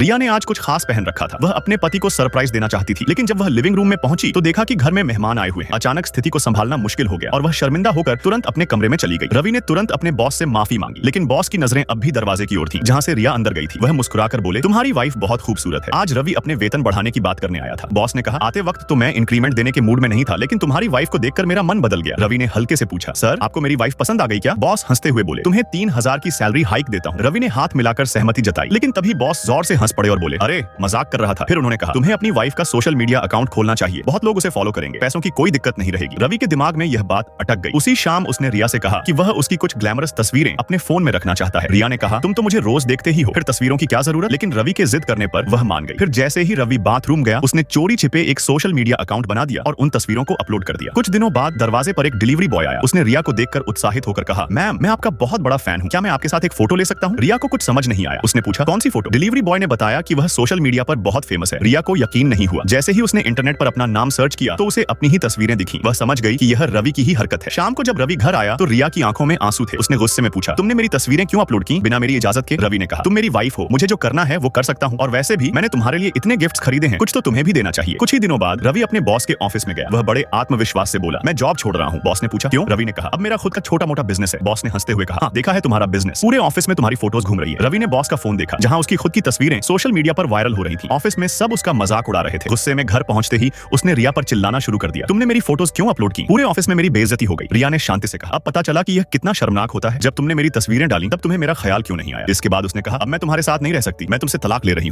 रिया ने आज कुछ खास पहन रखा था। वह अपने पति को सरप्राइज देना चाहती थी, लेकिन जब वह लिविंग रूम में पहुंची तो देखा कि घर में मेहमान आए हुए हैं। अचानक स्थिति को संभालना मुश्किल हो गया और वह शर्मिंदा होकर तुरंत अपने कमरे में चली गई। रवि ने तुरंत अपने बॉस से माफी मांगी, लेकिन बॉस की नजरें अब भी दरवाजे की ओर थी जहां से रिया अंदर गई थी। वह मुस्कुराकर बोले, तुम्हारी वाइफ बहुत खूबसूरत है। आज रवि अपने वेतन बढ़ाने की बात करने आया था। बॉस ने कहा, आते वक्त तो मैं इंक्रीमेंट देने के मूड में नहीं था, लेकिन तुम्हारी वाइफ को देखकर मेरा मन बदल गया। रवि ने हल्के से पूछा, सर आपको मेरी वाइफ पसंद आ गई क्या? बॉस हंसते हुए बोले, तुम्हें 3000 की सैलरी हाइक देता हूँ। रवि ने हाथ मिलाकर सहमति जताई, लेकिन तभी बॉस जोर से हंस पड़े और बोले, अरे मजाक कर रहा था। फिर उन्होंने कहा, तुम्हें अपनी वाइफ का सोशल मीडिया अकाउंट खोलना चाहिए, बहुत लोग उसे फॉलो करेंगे, पैसों की कोई दिक्कत नहीं रहेगी। रवि के दिमाग में यह बात अटक गई। उसी शाम उसने रिया से कहा कि वह उसकी कुछ ग्लैमरस तस्वीरें अपने फोन में रखना चाहता है। रिया ने कहा, तुम तो मुझे रोज देखते ही हो, फिर तस्वीरों की क्या जरूरत? लेकिन रवि के जिद करने पर वह मान गई। फिर जैसे ही रवि बाथरूम गया, उसने चोरी छिपे एक सोशल मीडिया अकाउंट बना दिया और उन तस्वीरों को अपलोड कर दिया। कुछ दिनों बाद दरवाजे पर एक डिलीवरी बॉय आया। उसने रिया को देखकर उत्साहित होकर कहा, मैम मैं आपका बहुत बड़ा फैन हूँ, क्या मैं आपके साथ एक फोटो ले सकता हूँ? रिया को कुछ समझ नहीं आया। उसने पूछा, कौन सी फोटो? डिलीवरी बॉय ने बताया कि वह सोशल मीडिया पर बहुत फेमस है। रिया को यकीन नहीं हुआ। जैसे ही उसने इंटरनेट पर अपना नाम सर्च किया तो उसे अपनी ही तस्वीरें दिखी। वह समझ गई कि यह रवि की ही हरकत है। शाम को जब रवि घर आया तो रिया की आंखों में आंसू थे। उसने गुस्से में पूछा, तुमने मेरी तस्वीरें क्यों अपलोड की बिना मेरी इजाजत के? रवि ने कहा, तुम मेरी वाइफ हो, मुझे जो करना है वो कर सकता हूँ, और वैसे भी मैंने तुम्हारे लिए इतने गिफ्ट्स खरीदे हैं, कुछ तो तुम्हें भी देना चाहिए। कुछ ही दिनों बाद रवि अपने बॉस के ऑफिस में गया। वह बड़े आत्मविश्वास से बोला, मैं जॉब छोड़ रहा हूँ। बॉस ने पूछा, क्यों? रवि ने कहा, अब मेरा खुद का छोटा मोटा बिजनेस है। बॉस ने हंसते हुए कहा, हाँ, देखा है तुम्हारा बिजनेस, पूरे ऑफिस में तुम्हारी फोटोज घूम रही है। रवि ने बॉस का फोन देखा जहाँ उसकी खुद की तस्वीरें सोशल मीडिया पर वायरल हो रही थी। ऑफिस में सब उसका मजाक उड़ा रहे थे। गुस्से में घर पहुंचते ही उसने रिया पर चिल्लाना शुरू कर दिया, तुमने मेरी फोटोज क्यों अपलोड की? पूरे ऑफिस में मेरी बेइज्जती हो गई। रिया ने शांति से कहा, अब पता चला कि यह कितना शर्मनाक होता है। जब तुमने मेरी तस्वीरें डाली तब तुम्हें मेरा ख्याल क्यों नहीं आया? इसके बाद उसने कहा, अब मैं तुम्हारे साथ नहीं रह सकती, मैं तुमसे तलाक ले रही हूँ।